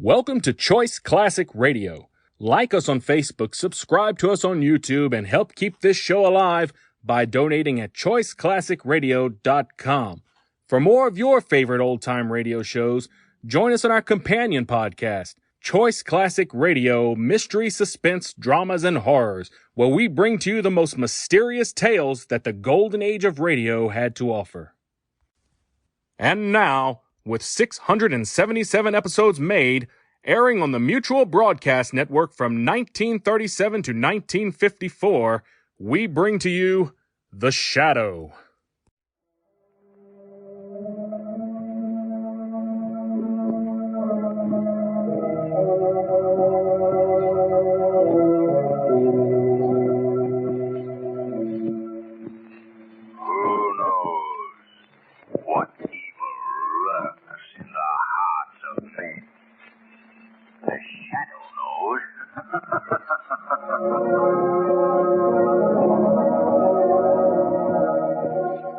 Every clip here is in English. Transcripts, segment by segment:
Welcome to Choice Classic Radio. Like us on Facebook, subscribe to us on YouTube, and help keep this show alive by donating at choiceclassicradio.com. For more of your favorite old-time radio shows, join us on our companion podcast, Choice Classic Radio, Mystery, Suspense, Dramas, and Horrors, where we bring to you the most mysterious tales that the golden age of radio had to offer. And now, with 677 episodes made, airing on the Mutual Broadcast Network from 1937 to 1954, we bring to you The Shadow.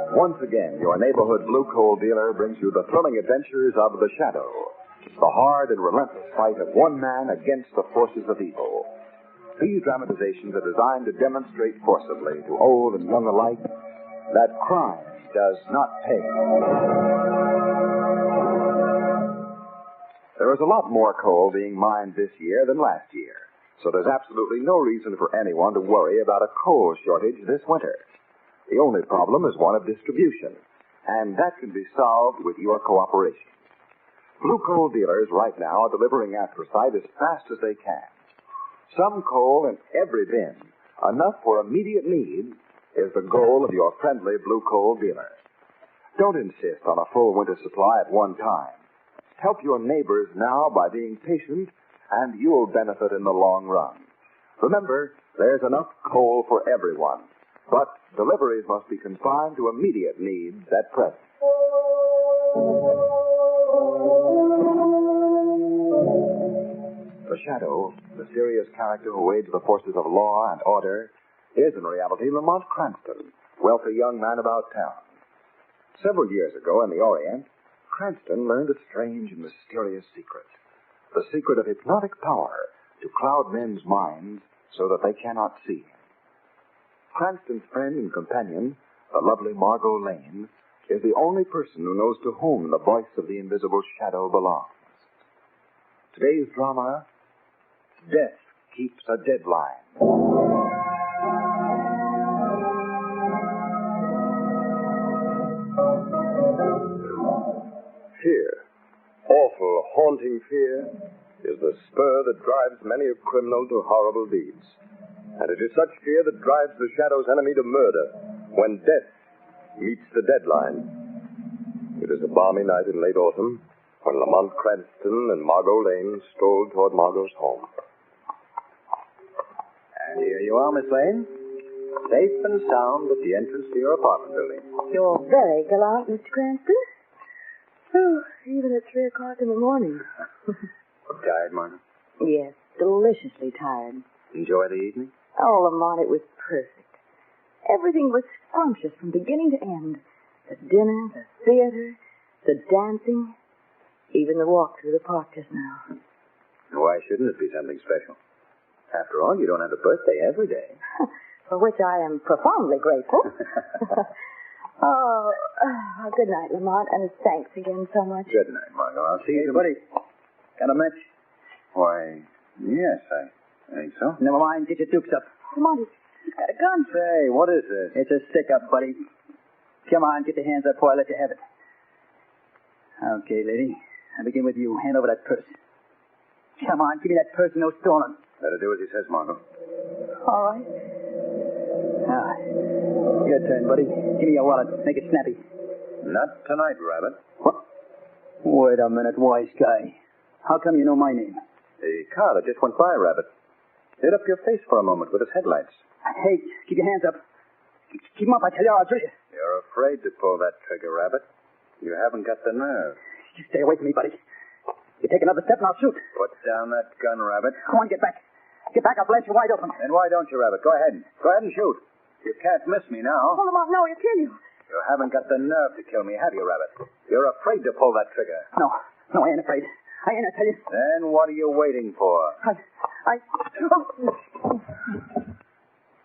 Once again, your neighborhood blue coal dealer brings you the thrilling adventures of The Shadow, the hard and relentless fight of one man against the forces of evil. These dramatizations are designed to demonstrate forcibly to old and young alike that crime does not pay. There is a lot more coal being mined this year than last year, so there's absolutely no reason for anyone to worry about a coal shortage this winter. The only problem is one of distribution, and that can be solved with your cooperation. Blue coal dealers right now are delivering anthracite as fast as they can. Some coal in every bin, enough for immediate need, is the goal of your friendly blue coal dealer. Don't insist on a full winter supply at one time. Help your neighbors now by being patient, and you'll benefit in the long run. Remember, there's enough coal for everyone. But deliveries must be confined to immediate needs at present. The Shadow, the mysterious character who aids the forces of law and order, is in reality Lamont Cranston, wealthy young man about town. Several years ago in the Orient, Cranston learned a strange and mysterious secret. The secret of hypnotic power to cloud men's minds so that they cannot see him. Cranston's friend and companion, the lovely Margot Lane, is the only person who knows to whom the voice of the invisible shadow belongs. Today's drama, Death Keeps a Deadline. Fear, awful, haunting fear, is the spur that drives many a criminal to horrible deeds. And it is such fear that drives the Shadow's enemy to murder when death meets the deadline. It is a balmy night in late autumn when Lamont Cranston and Margot Lane strolled toward Margot's home. And here you are, Miss Lane. Safe and sound at the entrance to your apartment building. You're very gallant, Mr. Cranston. Oh, even at 3 o'clock in the morning. Tired, Margot? Yes, deliciously tired. Enjoy the evening? Oh, Lamont, it was perfect. Everything was scrumptious from beginning to end. The dinner, the theater, the dancing, even the walk through the park just now. Why shouldn't it be something special? After all, you don't have a birthday every day. For which I am profoundly grateful. Good night, Lamont, and thanks again so much. Good night, Margot. I'll see you. Hey, buddy. Got a match? Why, yes, I think so. Never mind. Get your dukes up. Lamont, he's got a gun. Say, what is this? It's a stick-up, buddy. Come on, get your hands up before I let you have it. Okay, lady. I begin with you. Hand over that purse. Come on, give me that purse and no stolen. Better do as he says, Margot. All right. Your turn, buddy. Give me your wallet. Make it snappy. Not tonight, Rabbit. What? Wait a minute, wise guy. How come you know my name? The car that just went by, Rabbit. Lit up your face for a moment with its headlights. Hey, keep your hands up. Keep them up, I tell you, I'll drill you. You're afraid to pull that trigger, Rabbit. You haven't got the nerve. You stay away from me, buddy. You take another step and I'll shoot. Put down that gun, Rabbit. Come on, get back. Get back, I'll blast you wide open. And why don't you, Rabbit? Go ahead. Go ahead and shoot. You can't miss me now. Oh, Lamont, no, he'll kill you. You haven't got the nerve to kill me, have you, Rabbit? You're afraid to pull that trigger. No, I ain't afraid. I ain't, I tell you. Then what are you waiting for?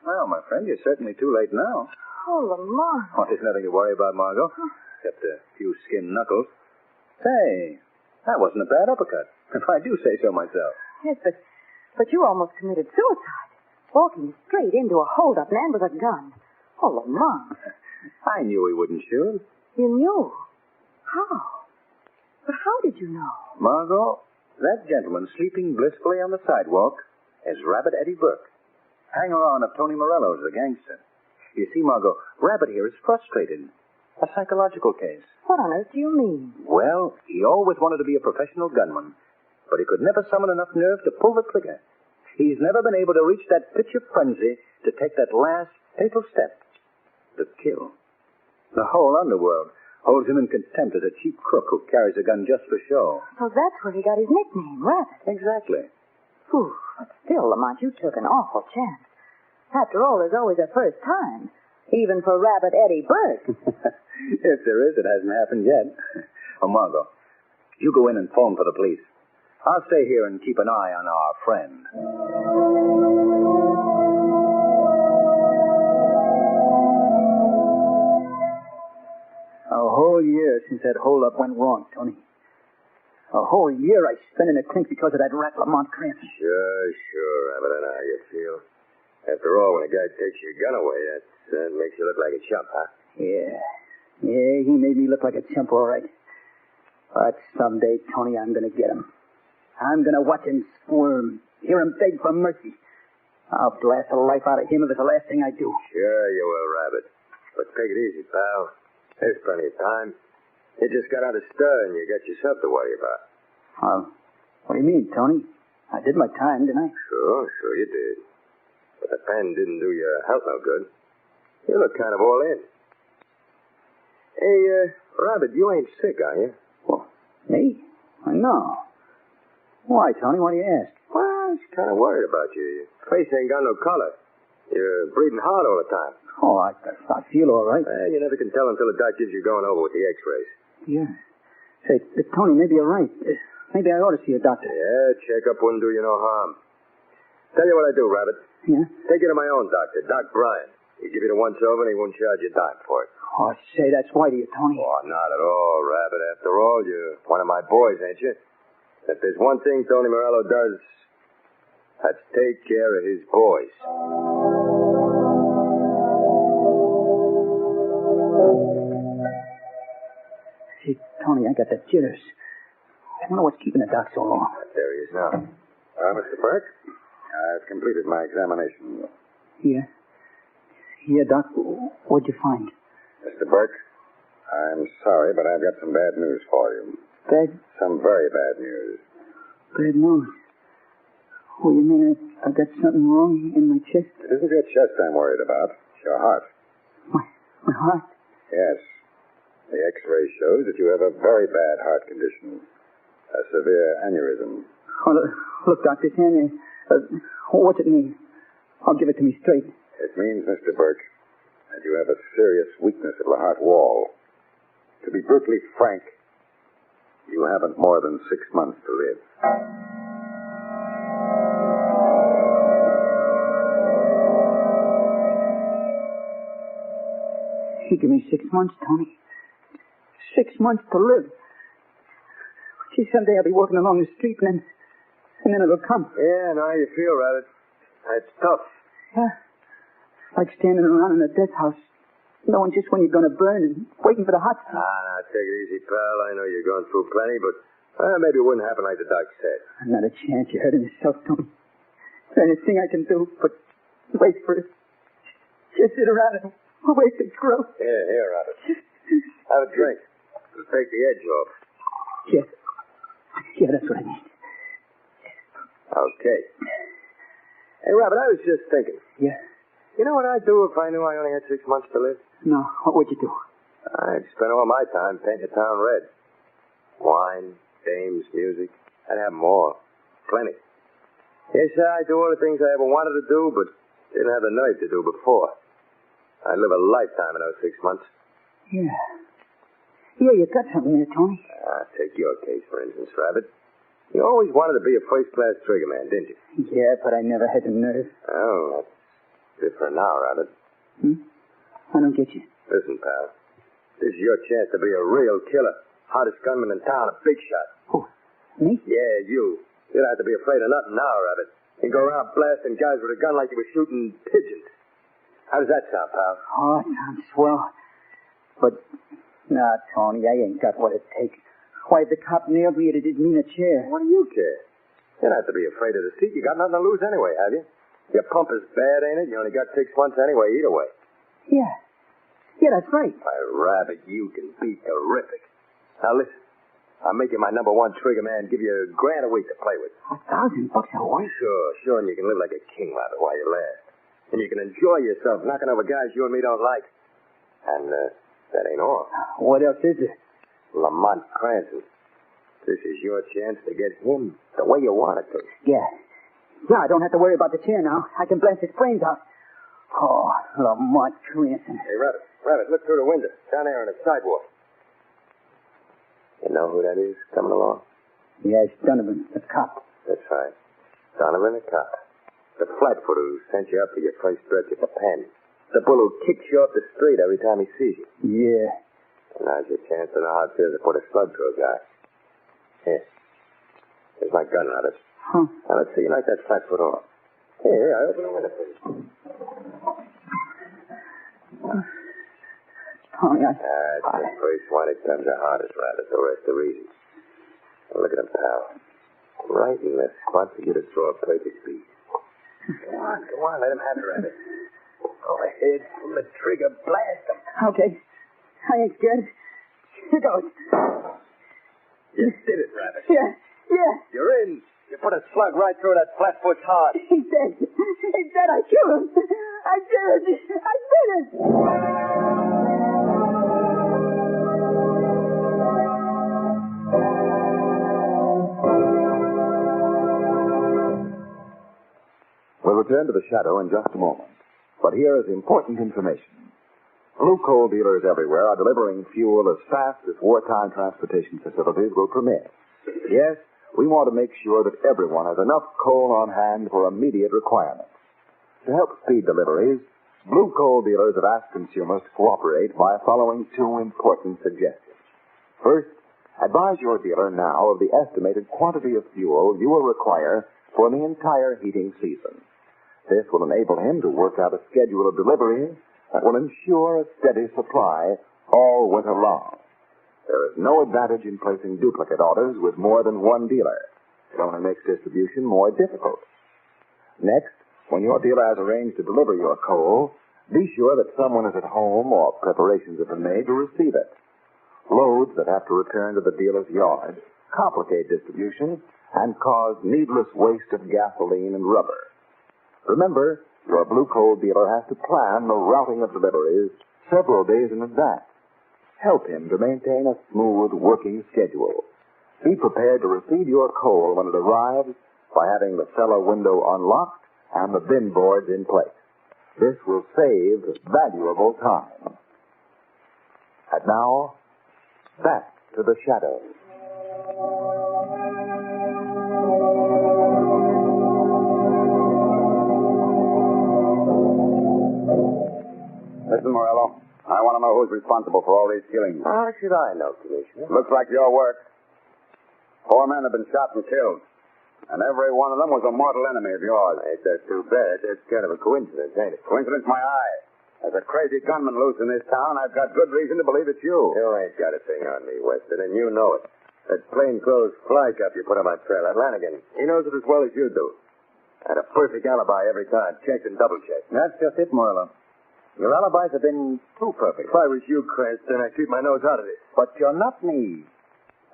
Well, my friend, you're certainly too late now. Oh, Lamont. Oh, there's nothing to worry about, Margot, except a few skinned knuckles. Say, that wasn't a bad uppercut, if I do say so myself. Yes, but you almost committed suicide. Walking straight into a hold-up man with a gun. Oh, Lamont. I knew he wouldn't shoot. You knew? How? But how did you know? Margot, that gentleman sleeping blissfully on the sidewalk is Rabbit Eddie Burke, hanger-on of Tony Morello's, the gangster. You see, Margot, Rabbit here is frustrated. A psychological case. What on earth do you mean? Well, he always wanted to be a professional gunman, but he could never summon enough nerve to pull the trigger. He's never been able to reach that pitch of frenzy to take that last fatal step. The kill. The whole underworld holds him in contempt as a cheap crook who carries a gun just for show. So that's where he got his nickname, Rabbit. Exactly. Whew, but still, Lamont, you took an awful chance. After all, there's always a first time. Even for Rabbit Eddie Burke. If there is, it hasn't happened yet. Oh, Margot, you go in and phone for the police. I'll stay here and keep an eye on our friend. A whole year since that hold-up went wrong, Tony. A whole year I spent in a clink because of that rat Lamont Cranston. Sure, Rabbit. I know how you feel. After all, when a guy takes your gun away, that makes you look like a chump, huh? Yeah, he made me look like a chump, all right. But someday, Tony, I'm going to get him. I'm going to watch him squirm, hear him beg for mercy. I'll blast the life out of him if it's the last thing I do. Sure you will, Rabbit. But take it easy, pal. There's plenty of time. You just got out of stir and you got yourself to worry about. What do you mean, Tony? I did my time, didn't I? Sure you did. But the pen didn't do your health no good. You look kind of all in. Hey, Rabbit, you ain't sick, are you? Well, me? No. Why, Tony? Why do you ask? Well, I was kind of worried about you. Your face ain't got no color. You're breathing hard all the time. Oh, I feel all right. Well, you never can tell until the doc gives you going over with the x-rays. Yeah. Say, Tony, maybe you're right. Maybe I ought to see a doctor. Yeah, check-up wouldn't do you no harm. Tell you what I do, Rabbit. Yeah? Take you to my own doctor, Doc Bryan. He'll give you the once-over and he won't charge you a dime for it. Oh, say, that's white of you, Tony. Oh, not at all, Rabbit. After all, you're one of my boys, ain't you? If there's one thing Tony Morello does, that's take care of his boys. See, Tony, I got the jitters. I wonder what's keeping the doc so long. There he is now. Mr. Burke, I've completed my examination. Yeah? Yeah, Doc, what'd you find? Mr. Burke, I'm sorry, but I've got some bad news for you. Bad? Some very bad news. Bad news? Oh, you mean I got something wrong in my chest? It isn't your chest I'm worried about. It's your heart. My heart? Yes. The x-ray shows that you have a very bad heart condition. A severe aneurysm. Oh, look, Doctor, what's it mean? I'll give it to me straight. It means, Mr. Burke, that you have a serious weakness of the heart wall. To be brutally frank, you haven't more than 6 months to live. You give me 6 months, Tony. 6 months to live. Gee, someday I'll be walking along the street and then it'll come. Yeah, now you feel, Rabbit. It's tough. Yeah. Like standing around in a death house, knowing just when you're going to burn and waiting for the hot stuff. Now, take it easy, pal. I know you're going through plenty, but maybe it wouldn't happen like the doc said. Not a chance. You're hurting yourself, Tony. There's anything I can do but wait for it. Just sit around and wait for it to grow. Here, Rabbit. Have a drink. It'll take the edge off. Yeah, that's what I need. Okay. Hey, Rabbit, I was just thinking. Yeah? You know what I'd do if I knew I only had 6 months to live? No, what would you do? I'd spend all my time painting the town red. Wine, dames, music. I'd have more. Plenty. Yes, I'd do all the things I ever wanted to do, but didn't have the nerve to do before. I'd live a lifetime in those 6 months. Yeah. Yeah, you got something there, Tony. Take your case, for instance, Rabbit. You always wanted to be a first-class triggerman, didn't you? Yeah, but I never had the nerve. Oh, that's different now, Rabbit. I don't get you. Listen, pal. This is your chance to be a real killer. Hottest gunman in town, a big shot. Who? Me? Yeah, you. You don't have to be afraid of nothing now, Rabbit. You can go around blasting guys with a gun like you were shooting pigeons. How does that sound, pal? Oh, it sounds swell. But, nah, Tony, I ain't got what it takes. Why, if the cop nailed me, it didn't mean a chair. What do you care? You don't have to be afraid of the seat. You got nothing to lose anyway, have you? Your pump is bad, ain't it? You only got 6 months anyway, either way. Yeah. Yeah, that's right. Why, Rabbit, you can be terrific. Now, listen. I'll make you my number 1 trigger man, give you $1,000 a week to play with. $1,000 a week? Sure, and you can live like a king, Rabbit, while you last. And you can enjoy yourself knocking over guys you and me don't like. And, that ain't all. What else is it? Lamont Cranston. This is your chance to get him the way you want it to. Yeah. Yeah, I don't have to worry about the chair now. I can blast his brains out. Oh, Lamont Cranston. Hey, Rabbit, look through the window. Down there on the sidewalk. You know who that is coming along? Yeah, it's Donovan, the cop. That's right. Donovan, the cop. The flatfoot who sent you up for your first stretch at the pen. The bull who kicks you off the street every time he sees you. Yeah. Now's your chance to know how it feels to put a slug through a guy. Here. Here's my gun, Rabbit. Huh. Now, let's see you knock that flatfoot off. Here, I open the window for you. Tony, That's the first one. It comes the hardest, Rabbit. The rest are easy. Now, look at him, pal. Right in the spot for you to throw a perfect piece. Go on. Let him have it, Rabbit. Go ahead. Pull the trigger. Blast him. Okay. I ain't scared. Here goes. You did it, Rabbit. Yeah. You're in. You put a slug right through that flatfoot's heart. He's dead. I killed him. I did it. We'll return to the shadow in just a moment. But here is important information. Blue coal dealers everywhere are delivering fuel as fast as wartime transportation facilities will permit. Yes, we want to make sure that everyone has enough coal on hand for immediate requirements. To help speed deliveries, Blue coal dealers have asked consumers to cooperate by following 2 important suggestions. First, advise your dealer now of the estimated quantity of fuel you will require for the entire heating season. This will enable him to work out a schedule of deliveries that will ensure a steady supply all winter long. There is no advantage in placing duplicate orders with more than one dealer. It only makes distribution more difficult. Next, when your dealer has arranged to deliver your coal, be sure that someone is at home or preparations have been made to receive it. Loads that have to return to the dealer's yard complicate distribution and cause needless waste of gasoline and rubber. Remember, your Blue coal dealer has to plan the routing of deliveries several days in advance. Help him to maintain a smooth working schedule. Be prepared to receive your coal when it arrives by having the cellar window unlocked and the bin boards in place. This will save valuable time. And now, back to the shadow. Listen, Morello, I want to know who's responsible for all these killings. How should I know, Commissioner? Looks like your work. 4 men have been shot and killed, and every one of them was a mortal enemy of yours. Ain't that too bad? That's kind of a coincidence, ain't it? Coincidence, my eye. There's a crazy gunman loose in this town. I've got good reason to believe it's you. You ain't got a thing on me, Weston, and you know it. That plainclothes fly cop you put on my trail, that Lanigan, he knows it as well as you do. I had a perfect alibi every time, checked and double-checked. That's just it, Morello. Your alibis have been too perfect. If I was you, Cranston, I'd keep my nose out of this. But you're not me.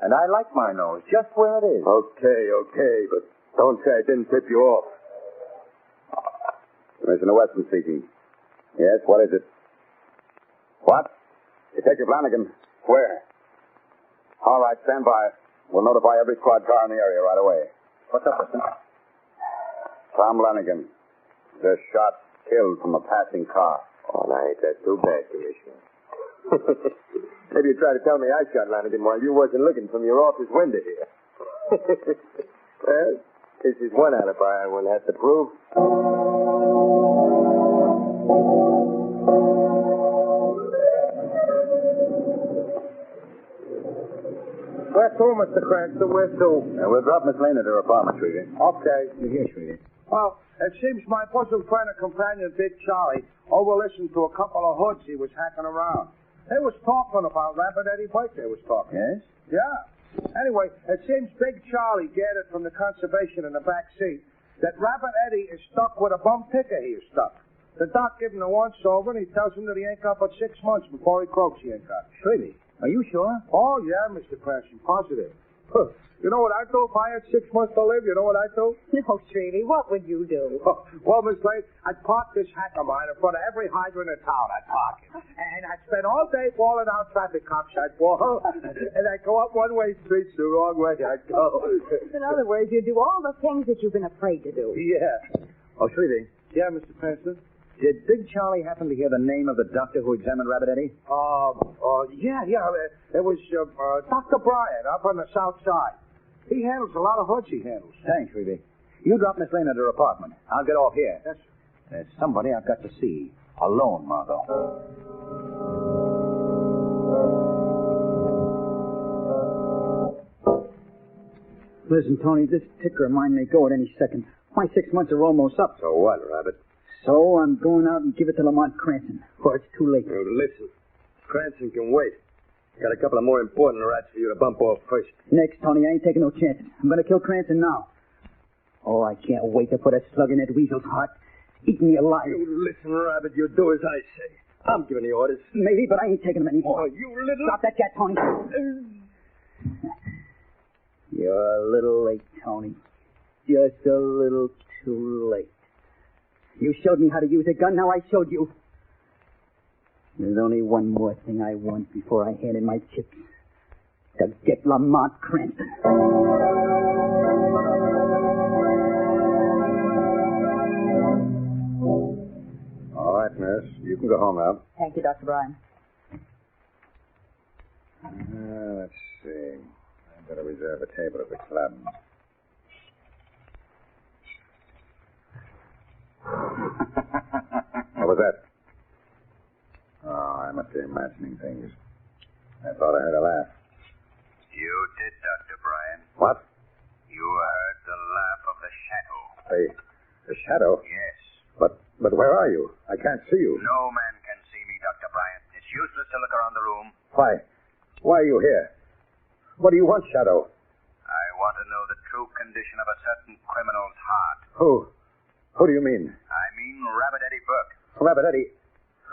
And I like my nose just where it is. Okay, but don't say I didn't tip you off. Commissioner Weston speaking. Yes, what is it? What? Detective Lanigan. Where? All right, stand by. We'll notify every squad car in the area right away. What's up, Weston? Tom Lanigan. Just shot, killed from a passing car. Oh, now ain't that too bad, Commissioner. Maybe you tried to tell me I shot Lanigan while you wasn't looking from your office window here. Well, this is one alibi I won't have to prove. Where to, Mr. Cranston? Where to? We'll drop Miss Lane at her apartment, Shrevey. Okay. Here, Shrevey. Well, it seems my bosom friend and companion, Big Charlie, overlistened to a couple of hoods he was hacking around. They was talking about Rabbit Eddie Blake, they was talking. Yes? Yeah. Anyway, it seems Big Charlie gathered from the conservation in the back seat that Rabbit Eddie is stuck with a bum ticker he is stuck. The doc give him the once over, and he tells him that he ain't got but 6 months before he croaks he ain't got. Shrevey, are you sure? Oh, yeah, Mr. Cranston, positive. Huh. You know what I'd do if I had 6 months to live? You know what I'd do? No, Shrevey, what would you do? Well, Miss Lane, I'd park this hack of mine in front of every hydrant in town. I'd park it. And I'd spend all day walling out traffic cops. I'd wall. And I'd go up one-way streets the wrong way. I'd go. In other words, you'd do all the things that you've been afraid to do. Yeah. Oh, Shrevey, Yeah, Mr. Cranston? did Big Charlie happen to hear the name of the doctor who examined Rabbit Eddie? Yeah. It was Dr. Bryan up on the south side. He handles a lot of hoods, he handles. Thanks, Shrevey. You drop Miss Lane at her apartment. I'll get off here. Yes, sir. There's somebody I've got to see. Alone, Margot. Listen, Tony, this ticker of mine may go at any second. My 6 months are almost up. So what, Rabbit? So I'm going out and give it to Lamont Cranston. Or it's too late. Listen, Cranston can wait. Got a couple of more important rats for you to bump off first. Next, Tony, I ain't taking no chances. I'm going to kill Cranston now. Oh, I can't wait to put a slug in that weasel's heart. Eat me alive. You listen, Rabbit, you do as I say. I'm giving the orders. Maybe, but I ain't taking them anymore. Oh, you little... Stop that cat, Tony. You're a little late, Tony. Just a little too late. You showed me how to use a gun, now I showed you. There's only one more thing I want before I hand in my chips. To get Lamont Cranston. All right, nurse. You can go home now. Thank you, Dr. Bryan. Let's see. I'd better reserve a table at the club. What was that? Oh, I must be imagining things. I thought I heard a laugh. You did, Dr. Bryan. What? You heard the laugh of the shadow. The shadow? Yes. But where are you? I can't see you. No man can see me, Dr. Bryan. It's useless to look around the room. Why are you here? What do you want, Shadow? I want to know the true condition of a certain criminal's heart. Who? Who do you mean? I mean Rabbit Eddie Burke. Rabbit Eddie?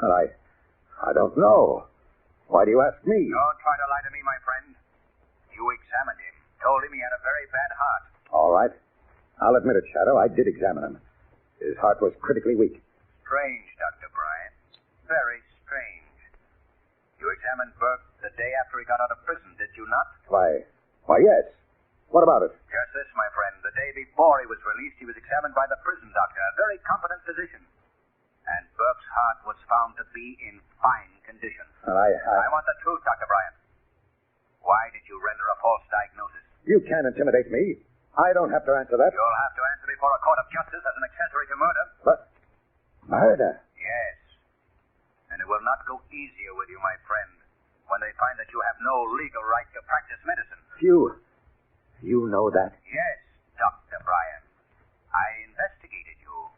Well, I don't know. Why do you ask me? Don't try to lie to me, my friend. You examined him. Told him he had a very bad heart. All right. I'll admit it, Shadow. I did examine him. His heart was critically weak. Strange, Dr. Bryan. Very strange. You examined Burke the day after he got out of prison, did you not? Why, yes. What about it? Just this, my friend. The day before he was released, he was examined by the prison doctor, a very competent physician. And Burke's heart was found to be in fine condition. Well, I want the truth, Dr. Bryan. Why did you render a false diagnosis? You can't intimidate me. I don't have to answer that. You'll have to answer before a court of justice as an accessory to murder. But murder? Yes. And it will not go easier with you, my friend, when they find that you have no legal right to practice medicine. You know that? Yes, Dr. Bryan. I investigated you.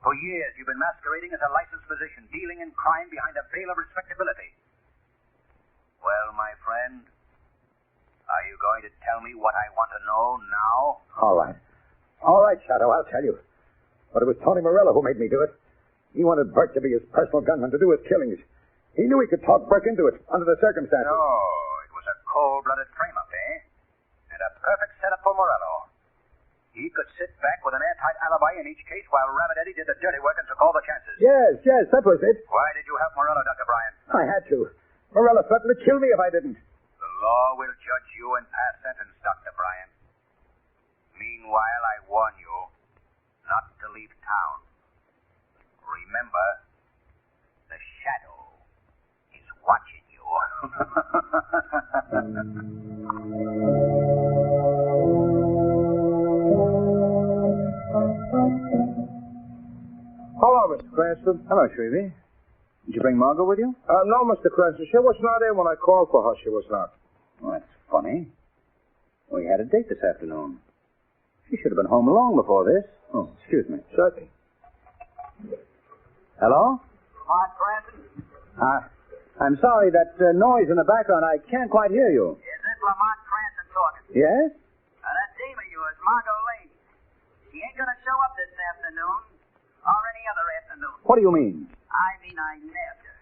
For years, you've been masquerading as a licensed physician, dealing in crime behind a veil of respectability. Well, my friend, are you going to tell me what I want to know now? All right, Shadow, I'll tell you. But it was Tony Morello who made me do it. He wanted Burke to be his personal gunman to do his killings. He knew he could talk Burke into it under the circumstances. No, it was a cold-blooded frame-up, eh? And a perfect setup for Morello. He could sit back with an airtight alibi in each case while Rabbit Eddie did the dirty work and took all the chances. Yes, that was it. Why did you help Morello, Dr. Bryan? I had to. Morello threatened to kill me if I didn't. The law will judge you and pass sentence, Dr. Bryan. Meanwhile, I warn you not to leave town. Remember, the shadow is watching you. Cranston. Hello, Shrevey. Did you bring Margot with you? No, Mr. Cranston. She was not in when I called for her. She was not. Well, that's funny. We had a date this afternoon. She should have been home long before this. Oh, excuse me. Certainly. Hello? Mark Cranston? I'm sorry, that noise in the background, I can't quite hear you. Is this Lamont Cranston talking? Yes? That dame of yours, Margot Lane. She ain't gonna show up this afternoon or any other afternoon. What do you mean? I mean, I nabbed her.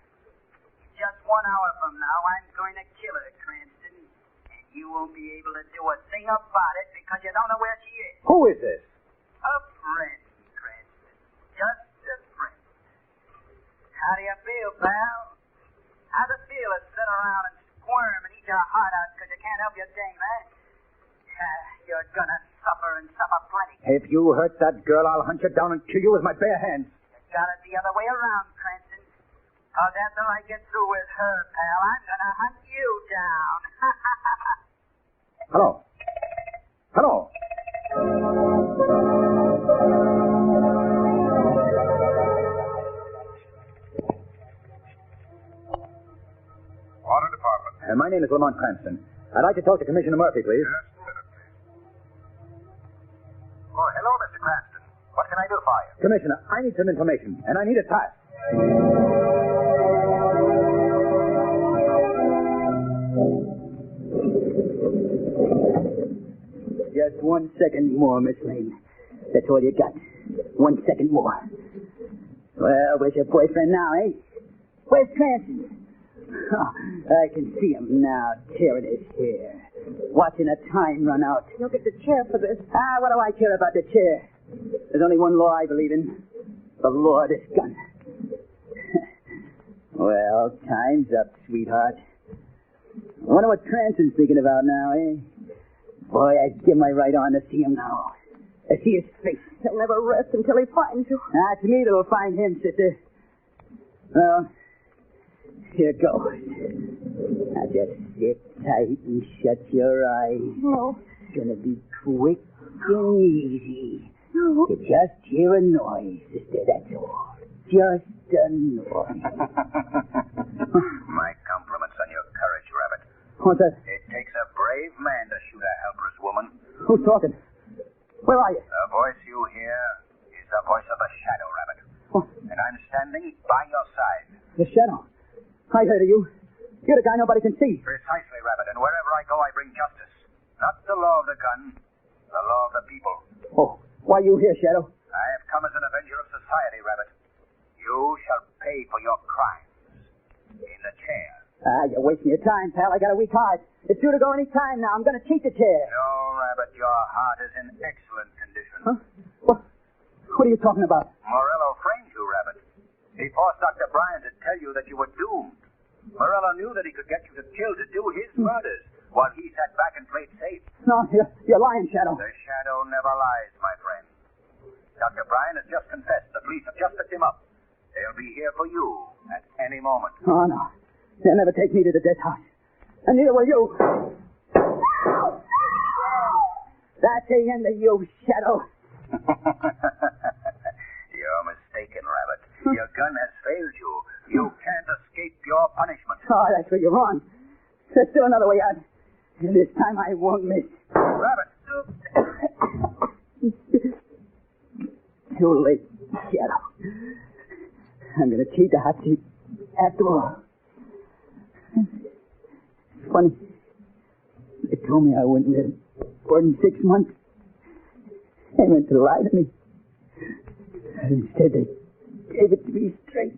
Just 1 hour from now, I'm going to kill her, Cranston. And you won't be able to do a thing about it because you don't know where she is. Who is this? A friend, Cranston. Just a friend. How do you feel, pal? How's it feel to sit around and squirm and eat your heart out because you can't help your dame, eh? You're gonna suffer and suffer plenty. If you hurt that girl, I'll hunt you down and kill you with my bare hands. You got it the other way around, Cranston. Because after I get through with her, pal, I'm gonna hunt you down. Hello. Hello. Water Department. My name is Lamont Cranston. I'd like to talk to Commissioner Murphy, please. Just a minute, please. Oh, hello, Mr. Cranston. What can I do for you? Commissioner, I need some information, and I need it fast. Just 1 second more, Miss Lane. That's all you got. 1 second more. Well, where's your boyfriend now, eh? Where's Cranston? Oh, I can see him now, tearing his hair. Watching the time run out. You'll get the chair for this. What do I care about the chair? There's only one law I believe in. The law of this gun. Well, time's up, sweetheart. I wonder what Cranston's thinking about now, eh? Boy, I'd give my right arm to see him now. To see his face. He'll never rest until he finds you. It's me that'll find him, sister. Well, here goes. Now just sit tight and shut your eyes. No. It's gonna be quick and easy. No. You just hear a noise, sister, that's all. Just a noise. My compliments on your courage, Rabbit. What's that? It takes a brave man to shoot a helpless woman. Who's talking? Where are you? The voice you hear is the voice of the Shadow, Rabbit. What? And I'm standing by your side. The Shadow. I heard of you. You're the guy nobody can see. Precisely, Rabbit. And wherever I go, I bring justice. Not the law of the gun, the law of the people. Oh, why you here, Shadow? I have come as an avenger of society, Rabbit. You shall pay for your crimes. In the chair. You're wasting your time, pal. I got a weak heart. It's due to go any time now. I'm going to cheat the chair. No, Rabbit, your heart is in excellent condition. Huh? What are you talking about? Morello framed you, Rabbit. He forced Dr. Bryan to tell you that you were doomed. Morello knew that he could get you to kill to do his murders, while he sat back and played safe. No, you're lying, Shadow. The Shadow never lies, my friend. Dr. Bryan has just confessed. The police have just picked him up. They'll be here for you at any moment. Oh, no. They'll never take me to the death house. And neither will you. That's the end of you, Shadow. You're mistaken, Rabbit. Your gun has failed you. You can't escape your punishment. Oh, that's where you're wrong. There's still another way out. And this time I won't miss. Rabbit! Too late, Shadow. I'm going to cheat the hot seat after all. It's funny. They told me I wouldn't live more than 6 months. They meant to lie to me. And instead, they gave it to me straight.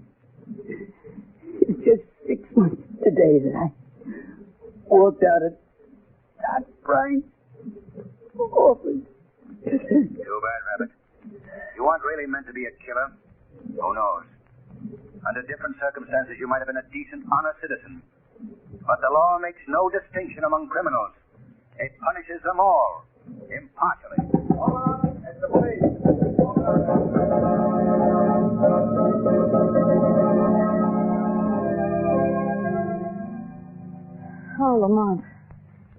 It's just 6 months today that I walked out of Doc Bryan's office. Too bad, Rabbit. You aren't really meant to be a killer. Who knows? Under different circumstances, you might have been a decent, honest citizen. But the law makes no distinction among criminals. It punishes them all, impartially. Hold on. It's the police. Oh, Lamont,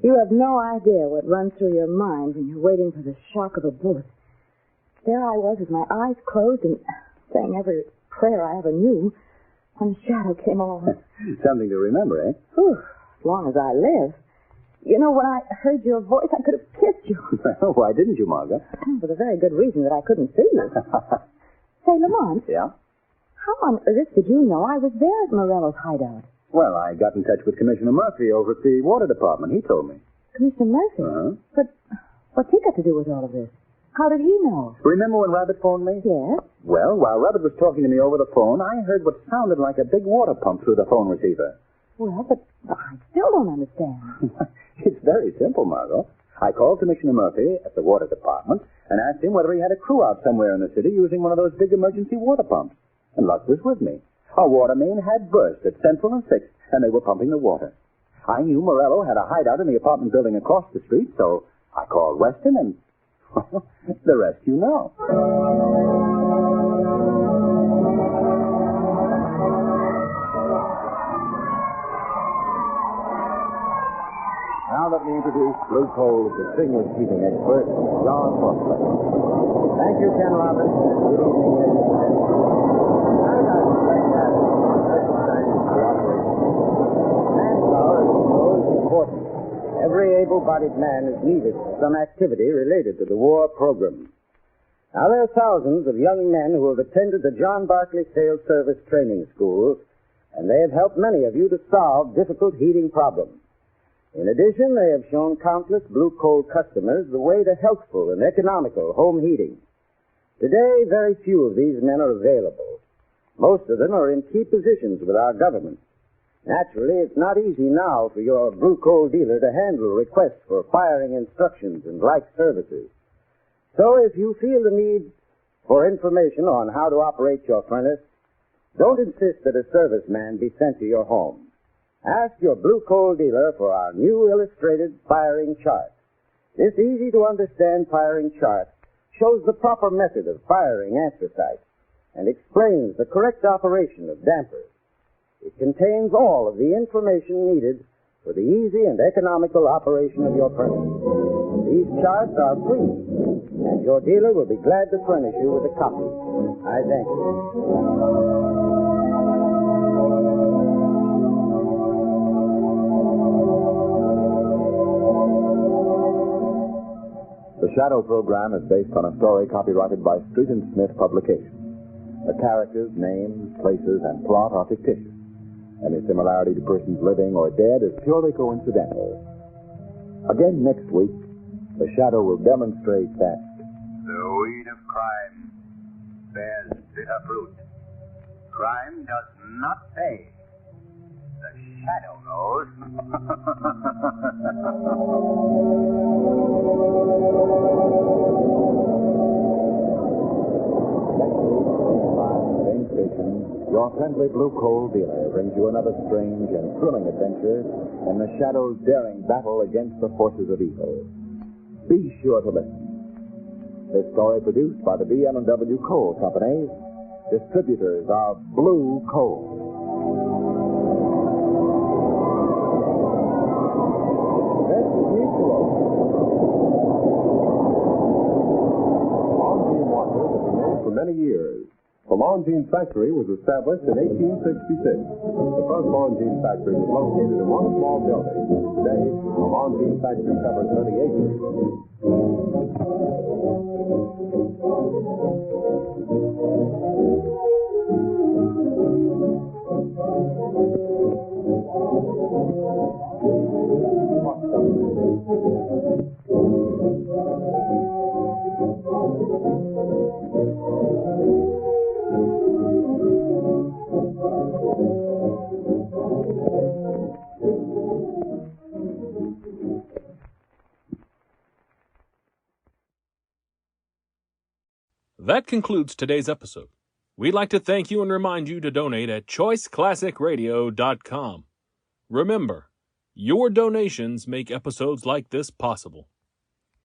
you have no idea what runs through your mind when you're waiting for the shock of a bullet. There I was with my eyes closed and saying every prayer I ever knew when the shadow came along. Something to remember, eh? Whew, as long as I live. You know, when I heard your voice, I could have kissed you. Well, why didn't you, Margot? For the very good reason that I couldn't see you. Say, Lamont. Yeah? How on earth did you know I was there at Morello's hideout? Well, I got in touch with Commissioner Murphy over at the Water Department. He told me. Commissioner Murphy? Uh-huh. But what's he got to do with all of this? How did he know? Remember when Rabbit phoned me? Yes. Well, while Rabbit was talking to me over the phone, I heard what sounded like a big water pump through the phone receiver. Well, but I still don't understand. It's very simple, Margot. I called Commissioner Murphy at the Water Department and asked him whether he had a crew out somewhere in the city using one of those big emergency water pumps. And luck was with me. A water main had burst at Central and 6th, and they were pumping the water. I knew Morello had a hideout in the apartment building across the street, so I called Weston, and, well, the rest you know. Now let me introduce Blue Coal's distinguished heating expert, John Mosley. Thank you, Ken Roberts. Good evening, ladies and gentlemen. Manpower is most important. Every able-bodied man is needed for some activity related to the war program. Now, there are thousands of young men who have attended the John Barclay Sales Service training schools, and they have helped many of you to solve difficult heating problems. In addition, they have shown countless Blue Coal customers the way to healthful and economical home heating. Today, very few of these men are available. Most of them are in key positions with our government. Naturally, it's not easy now for your Blue Coal dealer to handle requests for firing instructions and like services. So if you feel the need for information on how to operate your furnace, don't insist that a serviceman be sent to your home. Ask your Blue Coal dealer for our new illustrated firing chart. This easy-to-understand firing chart shows the proper method of firing anthracite and explains the correct operation of dampers. It contains all of the information needed for the easy and economical operation of your furnace. These charts are free, and your dealer will be glad to furnish you with a copy. I thank you. The Shadow program is based on a story copyrighted by Street and Smith Publications. The characters, names, places, and plot are fictitious. Any similarity to persons living or dead is purely coincidental. Again next week, The Shadow will demonstrate that the weed of crime bears bitter fruit. Crime does not pay. The Shadow knows. Same station, your friendly Blue Coal dealer brings you another strange and thrilling adventure in the Shadow's daring battle against the forces of evil. Be sure to listen. This story produced by the BM&W Coal Company, distributors of Blue Coal. Longines Water has been made for many years. The Longines factory was established in 1866. The first Longines factory was located in one small building. Today, the Longines factory covers 30 acres. That concludes today's episode. We'd like to thank you and remind you to donate at choiceclassicradio.com. Remember, your donations make episodes like this possible.